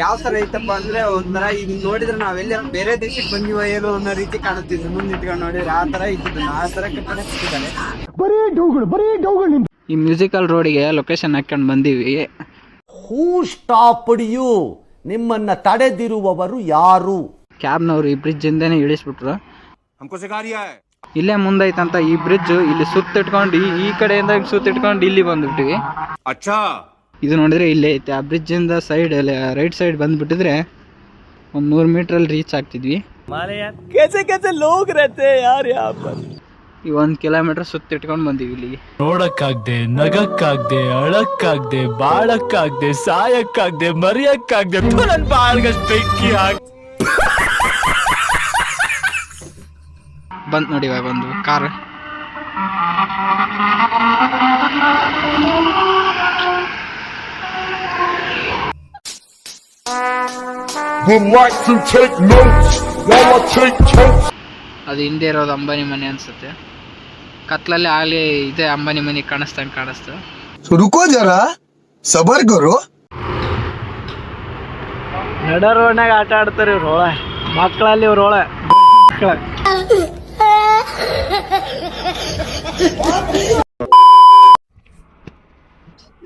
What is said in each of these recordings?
ಯಾವ ತರ ಐತಪ್ಪ ಅಂದ್ರೆ ಒಂಥರ ಈಗ ನೋಡಿದ್ರೆ ನಾವೆಲ್ಲ ಬೇರೆ ದೇಶಕ್ಕೆ ಬಂದಿವ ಏನೋ ಅನ್ನೋ ರೀತಿ ಕಾಣುತ್ತಿದ್ವಿ. ಮುಂದೆ ನಿಂತ್ಕೊಂಡು ನೋಡಿದ್ರೆ ಆ ತರ ಇದ್ದಿದ್ದು, ಆ ತರ ಕಟ್ಟಡ ಕಟ್ಟಿದ್ದಾರೆ. ಈ ಮ್ಯೂಸಿಕಲ್ ರೋಡಿಗೆ ಲೊಕೇಶನ್ ಹಾಕೊಂಡು ಬಂದೀವಿ. ಹೂ ಸ್ಟಾಪ್ಡ್ ಯು? ನಿಮ್ಮನ್ನ ತಡೆದಿರುವವರು ಯಾರು? ಕ್ಯಾಬ್ನವರು ಈ ಬ್ರಿಡ್ಜ್ ಇಂದಾನೆ ಇಳಿಸ್ಬಿಟ್ರು. ಇಲ್ಲೇ ಮುಂದೈತಂತ ಈ ಬ್ರಿಡ್ಜ್. ಇಲ್ಲಿ ಸುತ್ತಿಟ್ಕೊಂಡು ಈ ಕಡೆಯಿಂದ ಸುತ್ತಿಟ್ಕೊಂಡು ಇಲ್ಲಿ ಬಂದ್ಬಿಟ್ಟಿವಿ. ಇದು ನೋಡಿದ್ರೆ ಇಲ್ಲೇ ಐತೆ. ಆ ಬ್ರಿಡ್ಜ್ ಇಂದ ಸೈಡ್ ರೈಟ್ ಸೈಡ್ ಬಂದ್ಬಿಟ್ಟಿದ್ರೆ ಒಂದು 100 ಮೀಟರ್ ರೀಚ್ ಆಗ್ತಿದ್ವಿ. ಈ 1 ಕಿಲೋಮೀಟರ್ ಸುತ್ತಿಟ್ಕೊಂಡು ಬಂದೀವಿ ಇಲ್ಲಿಗೆ. ನೋಡಕ್ಕಾಗ್ದೆ, ನಗಕ್ಕಾಗ್ದೆ, ಅಳಕ್ಕಾಗ್ದೆ, ಬಾಳಕ್ಕಾಗ್ದೆ, ಸಾಯಕ್ಕಾಗ್ದೆ, ಮರಿಯಕ್ಕಾಗ್ದೆ, ನನ್ ಬಾಳ್ಗಷ್ಟು ಬೆಂಕಿ ಬಂದ್ ನೋಡಿ ಇವಾಗ ಒಂದು ಕಾರ್. ಅದು ಹಿಂದೆ ಇರೋದು ಅಂಬಾನಿ ಮನೆ ಅನ್ಸುತ್ತೆ. ಕತ್ಲಲ್ಲಿ ಆಗ್ಲಿ ಇದೆ ಅಂಬಾನಿ ಮನೆ ಕಾಣಿಸ್ದಂಗೆ ಕಾಣಿಸ್ತು. ರುಕೋ ಜರ ಸಬರ್ ಕರೋ. ನಡ ರೋಡ್ನಾಗ ಆಟ ಆಡ್ತಾರೆ ಇವ್ರು. ಒಳ ಮಕ್ಕಳಲ್ಲಿ ಇವ್ರು ಒಳ ಮಕ್ಕಳ.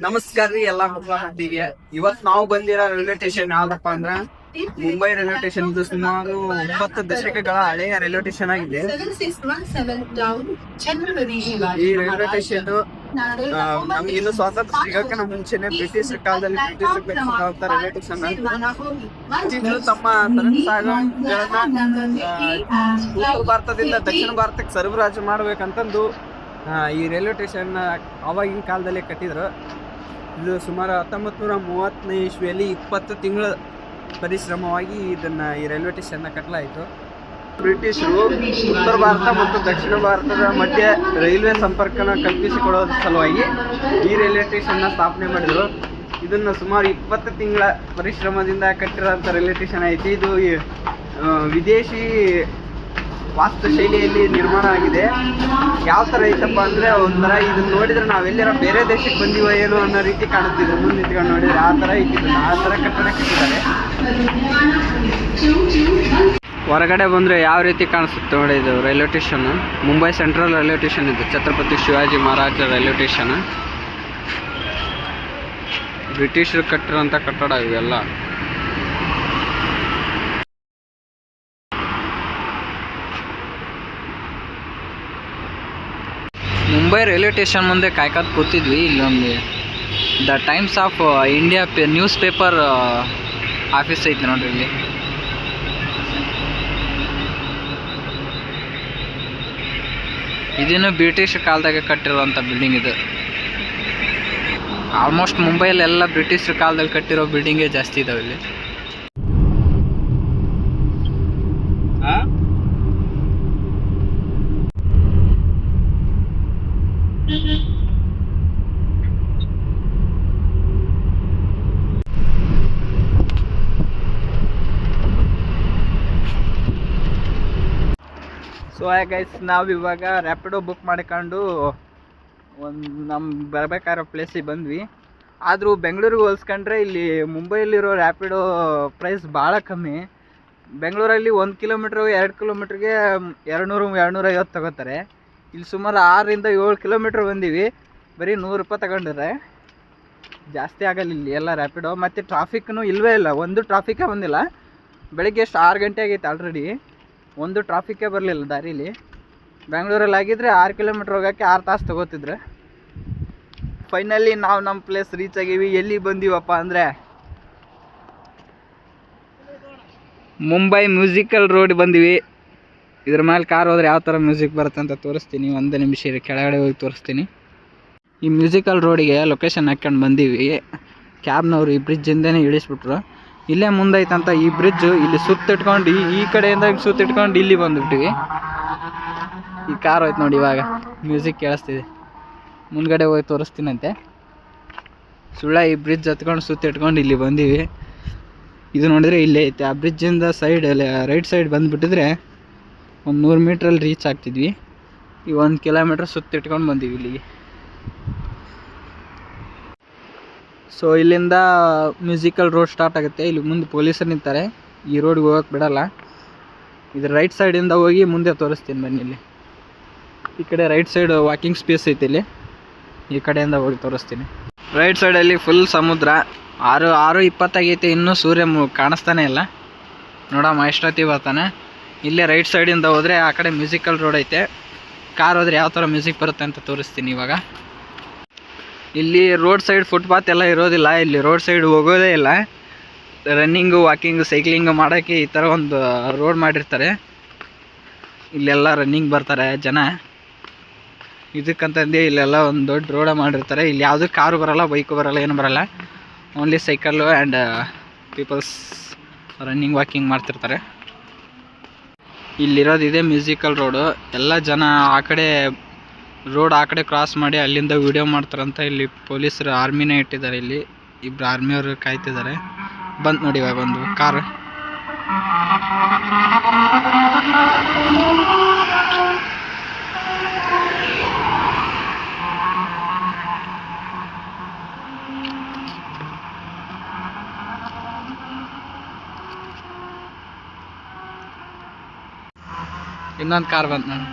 ನಮಸ್ಕಾರ ರೀ ಎಲ್ಲ ಮಕ್ಕಳಿಗೆ. ಇವತ್ ನಾವು ಬಂದಿರೋ ರೈಲ್ವೆ ಸ್ಟೇಷನ್ ಯಾವ್ದಪ್ಪ ಅಂದ್ರ ಮುಂಬೈ ರೈಲ್ವೆ ಸ್ಟೇಷನ್. ಇದು ಸುಮಾರು 9 ದಶಕಗಳ ಹಳೆಯ ರೈಲ್ವೆ ಸ್ಟೇಷನ್ ಆಗಿದೆ. ಈ ರೈಲ್ವೆ ಸ್ಟೇಷನ್ ನಮ್ಗೆ ಇನ್ನು ಸ್ವಾತಂತ್ರ್ಯ ಸಿಗಕ್ಕೆ ನಮ್ಮ ಮುಂಚೆನೆ ಬ್ರಿಟಿಷ್ ಕಾಲದಲ್ಲಿ ರೈಲ್ವೆ ಸ್ಟೇಷನ್ ತಮ್ಮ ಉತ್ತರ ಭಾರತದಿಂದ ದಕ್ಷಿಣ ಭಾರತಕ್ಕೆ ಸರಬರಾಜು ಮಾಡ್ಬೇಕಂತಂದು ಈ ರೈಲ್ವೆ ಸ್ಟೇಷನ್ ಅವಾಗಿನ ಕಾಲದಲ್ಲಿ ಕಟ್ಟಿದ್ರು. ಇದು ಸುಮಾರು 1930ನೇ ಇಸ್ವಿಯಲ್ಲಿ 20 ತಿಂಗಳ ಪರಿಶ್ರಮವಾಗಿ ಇದನ್ನ ಈ ರೈಲ್ವೆ ಸ್ಟೇಷನ್ ಕಟ್ಟಲಾಯಿತು. ಬ್ರಿಟಿಷರು ಉತ್ತರ ಭಾರತ ಮತ್ತು ದಕ್ಷಿಣ ಭಾರತದ ಮಧ್ಯೆ ರೈಲ್ವೆ ಸಂಪರ್ಕನ ಕಲ್ಪಿಸಿಕೊಡೋದ್ರ ಸಲುವಾಗಿ ಈ ರೈಲ್ವೆ ಸ್ಟೇಷನ್ ಸ್ಥಾಪನೆ ಮಾಡಿದ್ರು. ಇದನ್ನ ಸುಮಾರು 20 ತಿಂಗಳ ಪರಿಶ್ರಮದಿಂದ ಕಟ್ಟಿರೋಂಥ ರೈಲ್ವೆ ಸ್ಟೇಷನ್ ಐತಿ. ಇದು ವಿದೇಶಿ ವಾಸ್ತುಶೈಲಿಯಲ್ಲಿ ನಿರ್ಮಾಣ ಆಗಿದೆ. ಯಾವ ತರ ಐತಪ್ಪ ಅಂದ್ರೆ ಒಂಥರ ಇದನ್ನ ನೋಡಿದ್ರೆ ನಾವೆಲ್ಲರ ಬೇರೆ ದೇಶಕ್ಕೆ ಬಂದಿವ ಏನೋ ಅನ್ನೋ ರೀತಿ ಕಾಣುತ್ತಿದ್ವಿ. ಮುಂದೆ ನಿಂತ್ಕೊಂಡು ನೋಡಿದ್ರೆ ಆ ತರ ಇದ್ದಿದ್ದು, ಆ ತರ ಕಟ್ಟಡ ಕಟ್ಟಿದ್ದಾರೆ. ಹೊರಗಡೆ ಬಂದ್ರೆ ಯಾವ ರೀತಿ ಕಾಣಿಸುತ್ತೆ ನೋಡಿ. ಇದು railway station, Mumbai central railway station. ಇದು ಛತ್ರಪತಿ ಶಿವಾಜಿ ಮಹಾರಾಜ ರೈಲ್ವೆ ಸ್ಟೇಷನ್. ಬ್ರಿಟಿಷರು ಕಟ್ಟಿರೋಂಥ ಕಟ್ಟಡ ಇವೆಲ್ಲ. ಮುಂಬೈ ರೈಲ್ವೆ ಸ್ಟೇಷನ್ ಮುಂದೆ ಕಾಯ್ಕಾತ್ ಕೂತಿದ್ವಿ. ಇಲ್ಲೊಂದು the times of India news paper office ಐತೆ ನೋಡ್ರಿ. ಇಲ್ಲಿ ಇದೇನು ಬ್ರಿಟಿಷ್ ಕಾಲದಾಗ ಕಟ್ಟಿರುವಂಥ ಬಿಲ್ಡಿಂಗ್. ಇದು ಆಲ್ಮೋಸ್ಟ್ ಮುಂಬೈಲೆಲ್ಲ ಬ್ರಿಟಿಷ್ ಕಾಲದಲ್ಲಿ ಕಟ್ಟಿರೋ ಬಿಲ್ಡಿಂಗೇ ಜಾಸ್ತಿ ಇದಾವೆ ಇಲ್ಲಿ. ಸೊ ಗೈಸ್, ನಾವಿವಾಗ ರ್ಯಾಪಿಡೋ ಬುಕ್ ಮಾಡಿಕೊಂಡು ನಮ್ಮ ಬರಬೇಕಾಗಿರೋ ಪ್ಲೇಸಿಗೆ ಬಂದ್ವಿ. ಆದರೂ ಬೆಂಗಳೂರಿಗೆ ಹೋಲಿಸ್ಕೊಂಡ್ರೆ ಇಲ್ಲಿ ಮುಂಬೈಲಿರೋ ರ್ಯಾಪಿಡೋ ಪ್ರೈಸ್ ಭಾಳ ಕಮ್ಮಿ. ಬೆಂಗಳೂರಲ್ಲಿ 1 ಕಿಲೋಮೀಟ್ರ್ 2 ಕಿಲೋಮೀಟ್ರಿಗೆ 200-250 ತಗೋತಾರೆ. ಇಲ್ಲಿ ಸುಮಾರು 6ರಿಂದ 7 ಕಿಲೋಮೀಟ್ರ್ ಬಂದೀವಿ, ಬರೀ 100 ರೂಪಾಯಿ ತಗೊಂಡಿದ್ದಾರೆ. ಜಾಸ್ತಿ ಆಗಲ್ಲ ಇಲ್ಲಿ ಎಲ್ಲ ರ್ಯಾಪಿಡೋ. ಮತ್ತು ಟ್ರಾಫಿಕ್ನು ಇಲ್ಲವೇ ಇಲ್ಲ, ಒಂದು ಟ್ರಾಫಿಕೇ ಬಂದಿಲ್ಲ. ಬೆಳಗ್ಗೆ ಎಷ್ಟು 6 ಗಂಟೆ ಆಗೈತೆ ಆಲ್ರೆಡಿ, ಒಂದು ಟ್ರಾಫಿಕ್ಕೇ ಬರಲಿಲ್ಲ ದಾರೀಲಿ. ಬೆಂಗಳೂರಲ್ಲಿ ಆಗಿದ್ದರೆ 6 ಕಿಲೋಮೀಟ್ರ್ ಹೋಗೋಕ್ಕೆ 6 ತಾಸು ತೊಗೋತಿದ್ರು. ಫೈನಲಿ ನಾವು ನಮ್ಮ ಪ್ಲೇಸ್ ರೀಚ್ ಆಗೀವಿ. ಎಲ್ಲಿ ಬಂದೀವಪ್ಪ ಅಂದರೆ ಮುಂಬೈ ಮ್ಯೂಸಿಕಲ್ ರೋಡ್ ಬಂದೀವಿ. ಇದ್ರ ಮೇಲೆ ಕಾರ್ ಹೋದ್ರೆ ಯಾವ ಥರ ಮ್ಯೂಸಿಕ್ ಬರುತ್ತೆ ಅಂತ ತೋರಿಸ್ತೀನಿ. ಒಂದು ನಿಮಿಷ ಇರಿ, ಕೆಳಗಡೆ ಹೋಗಿ ತೋರಿಸ್ತೀನಿ. ಈ ಮ್ಯೂಸಿಕಲ್ ರೋಡಿಗೆ ಲೊಕೇಶನ್ ಹಾಕ್ಕೊಂಡು ಬಂದೀವಿ. ಕ್ಯಾಬ್ನವರು ಈ ಬ್ರಿಡ್ಜಿಂದನೇ ಇಳಿಸ್ಬಿಟ್ರು. ಇಲ್ಲೇ ಮುಂದೈತಂತ ಈ ಬ್ರಿಡ್ಜ್. ಇಲ್ಲಿ ಸುತ್ತಿಟ್ಕೊಂಡು ಈ ಕಡೆಯಿಂದ ಸುತ್ತಿಟ್ಕೊಂಡು ಇಲ್ಲಿ ಬಂದುಬಿಟ್ಟಿವಿ. ಈ ಕಾರ್ ಹೋಯ್ತು ನೋಡಿ, ಇವಾಗ ಮ್ಯೂಸಿಕ್ ಕೇಳಿಸ್ತಿದೆ. ಮುಂದ್ಗಡೆ ಹೋಗಿ ತೋರಿಸ್ತೀನಂತೆ. ಸುಳ್ಳ ಈ ಬ್ರಿಡ್ಜ್ ಹತ್ಕೊಂಡು ಸುತ್ತಿಟ್ಕೊಂಡು ಇಲ್ಲಿ ಬಂದೀವಿ. ಇದು ನೋಡಿದ್ರೆ ಇಲ್ಲೇ ಐತೆ. ಆ ಬ್ರಿಡ್ಜಿಂದ ಸೈಡ್ ರೈಟ್ ಸೈಡ್ ಬಂದುಬಿಟ್ಟಿದ್ರೆ ಒಂದು 100 ಮೀಟ್ರಲ್ಲಿ ರೀಚ್ ಆಗ್ತಿದ್ವಿ. ಈ 1 ಕಿಲೋಮೀಟ್ರ್ ಸುತ್ತಿಟ್ಕೊಂಡು ಬಂದೀವಿ ಇಲ್ಲಿಗೆ. ಸೊ ಇಲ್ಲಿಂದ ಮ್ಯೂಸಿಕಲ್ ರೋಡ್ ಸ್ಟಾರ್ಟ್ ಆಗುತ್ತೆ. ಇಲ್ಲಿ ಮುಂದೆ ಪೊಲೀಸರು ನಿಂತಾರೆ, ಈ ರೋಡ್ಗೆ ಹೋಗೋಕೆ ಬಿಡಲ್ಲ. ಇದು ರೈಟ್ ಸೈಡಿಂದ ಹೋಗಿ ಮುಂದೆ ತೋರಿಸ್ತೀನಿ ಬನ್ನಿ. ಇಲ್ಲಿ ಈ ಕಡೆ ರೈಟ್ ಸೈಡ್ ವಾಕಿಂಗ್ ಸ್ಪೇಸ್ ಐತಿ, ಇಲ್ಲಿ ಈ ಕಡೆಯಿಂದ ಹೋಗಿ ತೋರಿಸ್ತೀನಿ. ರೈಟ್ ಸೈಡಲ್ಲಿ ಫುಲ್ ಸಮುದ್ರ. 6:20 ಆಗೈತೆ, ಇನ್ನೂ ಸೂರ್ಯ ಕಾಣಿಸ್ತಾನೆ ಇಲ್ಲ. ನೋಡಮ್ಮ ಎಷ್ಟೊತ್ತಿ ಬರ್ತಾನೆ. ಇಲ್ಲೇ ರೈಟ್ ಸೈಡಿಂದ ಹೋದರೆ ಆ ಕಡೆ ಮ್ಯೂಸಿಕಲ್ ರೋಡ್ ಐತೆ. ಕಾರ್ ಹೋದರೆ ಯಾವ ಥರ ಮ್ಯೂಸಿಕ್ ಬರುತ್ತೆ ಅಂತ ತೋರಿಸ್ತೀನಿ ಇವಾಗ. ಇಲ್ಲಿ ರೋಡ್ ಸೈಡ್ ಫುಟ್ಪಾತ್ ಎಲ್ಲ ಇರೋದಿಲ್ಲ, ಇಲ್ಲಿ ರೋಡ್ ಸೈಡ್ ಹೋಗೋದೇ ಇಲ್ಲ. ರನ್ನಿಂಗು, ವಾಕಿಂಗು, ಸೈಕ್ಲಿಂಗು ಮಾಡೋಕ್ಕೆ ಈ ಥರ ಒಂದು ರೋಡ್ ಮಾಡಿರ್ತಾರೆ. ಇಲ್ಲೆಲ್ಲ ರನ್ನಿಂಗ್ ಬರ್ತಾರೆ ಜನ. ಇದಕ್ಕಂತಂದು ಇಲ್ಲೆಲ್ಲ ಒಂದು ದೊಡ್ಡ ರೋಡ ಮಾಡಿರ್ತಾರೆ. ಇಲ್ಲಿ ಯಾವುದೂ ಕಾರು ಬರೋಲ್ಲ, ಬೈಕು ಬರೋಲ್ಲ, ಏನು ಬರೋಲ್ಲ. Only cycle and peoples running walking ಮಾಡ್ತಿರ್ತಾರೆ. ಇಲ್ಲಿರೋದು ಇದೆ ಮ್ಯೂಸಿಕಲ್ ರೋಡು. ಎಲ್ಲ ಜನ ಆ ಕಡೆ ರೋಡ್ ಆ ಕಡೆ ಕ್ರಾಸ್ ಮಾಡಿ ಅಲ್ಲಿಂದ ವಿಡಿಯೋ ಮಾಡ್ತಾರಂತ. ಇಲ್ಲಿ ಪೊಲೀಸರು ಆರ್ಮಿನೇ ಇಟ್ಟಿದ್ದಾರೆ. ಇಲ್ಲಿ ಇಬ್ಬರು ಆರ್ಮಿಯವರು ಕಾಯ್ತಿದ್ದಾರೆ. ಬಂತು ನೋಡಿ ಇವಾಗ ಒಂದು ಕಾರ್. ಇನ್ನೊಂದು ಕಾರ್ ಬಂತು ನೋಡಿ.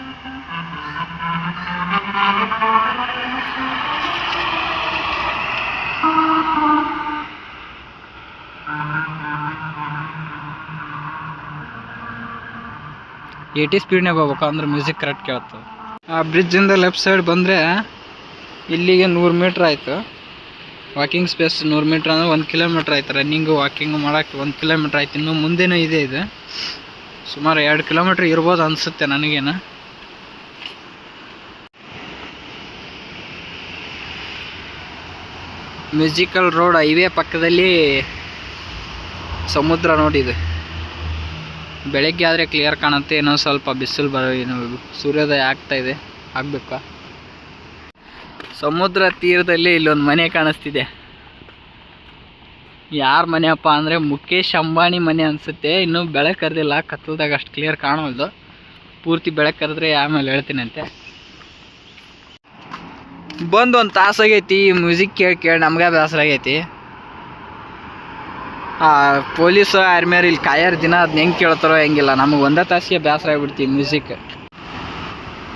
ಏಟಿ ಸ್ಪೀಡ್ನಾಗ ಹೋಗ್ಬೇಕು ಅಂದ್ರೆ ಮ್ಯೂಸಿಕ್ ಕರೆಕ್ಟ್ ಕೇಳ್ತದೆ. ಆ ಬ್ರಿಡ್ಜಿಂದ ಲೆಫ್ಟ್ ಸೈಡ್ ಬಂದರೆ ಇಲ್ಲಿಗೆ 100 ಮೀಟ್ರ್ ಆಯಿತು. ವಾಕಿಂಗ್ ಸ್ಪೇಸ್ 100 ಮೀಟ್ರ್ ಅಂದರೆ 1 ಕಿಲೋಮೀಟ್ರ್ ಆಯ್ತು. ರನ್ನಿಂಗು ವಾಕಿಂಗು ಮಾಡೋಕ್ಕೆ 1 ಕಿಲೋಮೀಟ್ರ್ ಆಯ್ತು. ಇನ್ನೂ ಮುಂದೆನೂ ಇದೆ. ಇದು ಸುಮಾರು 2 ಕಿಲೋಮೀಟ್ರ್ ಇರ್ಬೋದು ಅನಿಸುತ್ತೆ ನನಗೇನು. ಮ್ಯೂಸಿಕಲ್ ರೋಡ್ ಹೈವೇ ಪಕ್ಕದಲ್ಲಿ ಸಮುದ್ರ ನೋಡಿದೆ. ಬೆಳಗ್ಗೆ ಆದರೆ ಕ್ಲಿಯರ್ ಕಾಣುತ್ತೆ. ಇನ್ನೊಂದು ಸ್ವಲ್ಪ ಬಿಸಿಲು ಸೂರ್ಯೋದಯ ಆಗ್ತಾಯಿದೆ, ಆಗಬೇಕಾ. ಸಮುದ್ರ ತೀರದಲ್ಲಿ ಇಲ್ಲೊಂದು ಮನೆ ಕಾಣಿಸ್ತಿದೆ. ಯಾರ ಮನೆಯಪ್ಪ ಅಂದರೆ ಮುಖೇಶ್ ಅಂಬಾನಿ ಮನೆ ಅನಿಸುತ್ತೆ. ಇನ್ನೂ ಬೆಳಕು ಕರೆದಿಲ್ಲ, ಕತ್ತಲ್ದಾಗ ಅಷ್ಟು ಕ್ಲಿಯರ್ ಕಾಣೋದು. ಪೂರ್ತಿ ಬೆಳಕು ಕರೆದ್ರೆ ಆಮೇಲೆ ಹೇಳ್ತೀನಂತೆ. ಬಂದು 1 ತಾಸಾಗೈತಿ. ಮ್ಯೂಸಿಕ್ ಕೇಳಿ ನಮ್ಗೆ ಬೇಸರ ಆಗೈತಿ. ಪೊಲೀಸು ಆರ್ಮಿಯರು ಇಲ್ಲಿ ಕಾಯರ್ ದಿನ ಅದನ್ನ ಹೆಂಗೆ ಕೇಳ್ತಾರೋ ಹೆಂಗಿಲ್ಲ. ನಮಗೆ 1 ತಾಸಿಗೆ ಬೇಸರ ಆಗಿಬಿಡ್ತೀವಿ ಮ್ಯೂಸಿಕ್.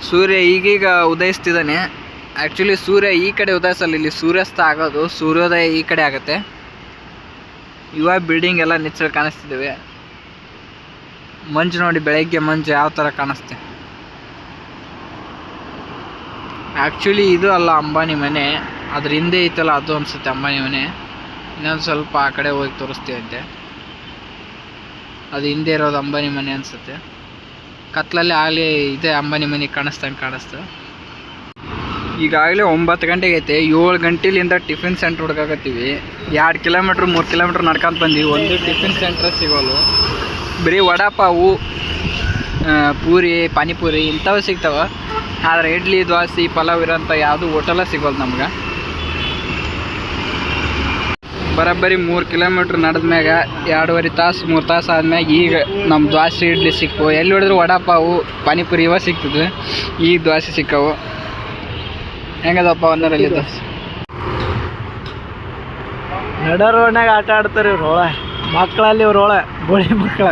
ಸೂರ್ಯ ಈಗೀಗ ಉದಯಿಸ್ತಿದ್ದಾನೆ. ಆ್ಯಕ್ಚುಲಿ ಸೂರ್ಯ ಈ ಕಡೆ ಉದಯಿಸಲ್ಲ, ಇಲ್ಲಿ ಸೂರ್ಯಾಸ್ತ ಆಗೋದು. ಸೂರ್ಯೋದಯ ಈ ಕಡೆ ಆಗುತ್ತೆ. ಇವಾಗ ಬಿಲ್ಡಿಂಗ್ ಎಲ್ಲ ನಿಚ್ಚಳ ಕಾಣಿಸ್ತಿದ್ದಾವೆ. ಮಂಜು ನೋಡಿ, ಬೆಳಗ್ಗೆ ಮಂಜು ಯಾವ ಥರ ಕಾಣಿಸ್ತೆ. ಆ್ಯಕ್ಚುಲಿ ಇದು ಅಲ್ಲ ಅಂಬಾನಿ ಮನೆ, ಅದ್ರ ಹಿಂದೆ ಐತಲ್ಲ ಅದು ಅನಿಸುತ್ತೆ ಅಂಬಾನಿ ಮನೆ. ಇನ್ನೊಂದು ಸ್ವಲ್ಪ ಆ ಕಡೆ ಹೋಗಿ ತೋರಿಸ್ತೀವಂತೆ. ಅದು ಹಿಂದೆ ಇರೋದು ಅಂಬಾನಿ ಮನೆ ಅನಿಸುತ್ತೆ. ಕತ್ಲಲ್ಲಿ ಆಗಲಿ ಇದೆ ಅಂಬಾನಿ ಮನೆ ಕಾಣಿಸ್ತು. ಈಗಾಗಲೇ 9 ಗಂಟೆಗೆ ಐತೆ. 7 ಗಂಟೆಲಿಂದ ಟಿಫಿನ್ ಸೆಂಟ್ರ್ ಹುಡ್ಕಾಕತ್ತೀವಿ. 2 ಕಿಲೋಮೀಟ್ರ್ 3 ಕಿಲೋಮೀಟ್ರ್ ನಡ್ಕೊಂತ ಬಂದೀವಿ. ಒಂದು ಟಿಫಿನ್ ಸೆಂಟ್ರ್ ಸಿಗೋಲ್ಲ. ಬರೀ ವಡಾಪಾವು, ಪೂರಿ, ಪಾನಿಪುರಿ ಇಂಥವು ಸಿಗ್ತಾವೆ. ಆದರೆ ಇಡ್ಲಿ, ದೋಸೆ, ಪಲಾವ್ ಇರೋಂಥ ಯಾವುದು ಹೋಟೆಲ್ಲ ಸಿಗೋಲ್ಲ ನಮ್ಗೆ. ಬರೋಬ್ಬರಿ 3 ಕಿಲೋಮೀಟ್ರ್ ನಡೆದ್ಮ್ಯಾಗ 2.5 ತಾಸು 3 ತಾಸು ಆದ್ಮ್ಯಾಗ ಈಗ ನಮ್ಮ ದೋಸೆ ಇಡ್ಲಿ ಸಿಕ್ಕವು. ಎಲ್ಲಿ ಹೊಡೆದ್ರು ವಡಾಪಾವು, ಪಾನಿಪುರಿ ಇವ ಸಿಗ್ತದೆ. ಈಗ ದೋಸೆ ಸಿಕ್ಕವು. ಹೆಂಗದಪ್ಪ ಒಂದರಲ್ಲಿ ದೋಸೆ? ನಡ ರೋಡ್ನಾಗ ಆಟ ಆಡ್ತಾರೆ ಇವ್ರು. ಒಳ ಮಕ್ಕಳಲ್ಲಿ ಇವ್ರು, ಒಳ ಗೋಳಿ ಮಕ್ಕಳ.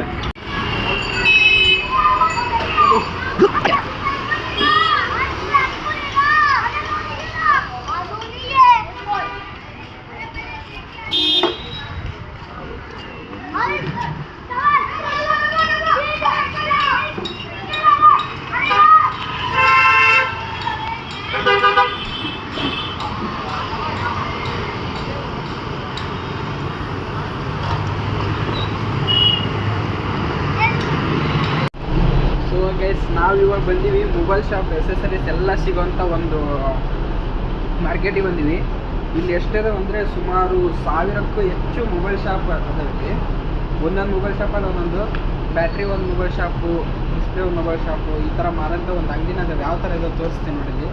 ನಾವು ಇವಾಗ ಬಂದೀವಿ ಮೊಬೈಲ್ ಶಾಪ್, ಎಸೆಸರೀಸ್ ಎಲ್ಲ ಸಿಗೋಂಥ ಒಂದು ಮಾರ್ಕೆಟಿಗೆ ಬಂದೀವಿ. ಇಲ್ಲಿ ಎಷ್ಟಿದೆ ಅಂದರೆ ಸುಮಾರು 1000ಕ್ಕೂ ಹೆಚ್ಚು ಮೊಬೈಲ್ ಶಾಪ್ ಅದಾವೆ. ಒಂದೊಂದು ಮೊಬೈಲ್ ಶಾಪಲ್ಲಿ ಒಂದೊಂದು ಬ್ಯಾಟ್ರಿ, ಒಂದು ಮೊಬೈಲ್ ಶಾಪು, ಡಿಸ್ಪ್ಲೇ ಒಂದು ಮೊಬೈಲ್ ಶಾಪು, ಈ ಥರ ಮಾರೋಂಥ ಒಂದು ಅಂಗಡಿನ ಅದಾವೆ. ಯಾವ ಥರ ಇದೆ ತೋರಿಸ್ತೀನಿ ನೋಡಿ.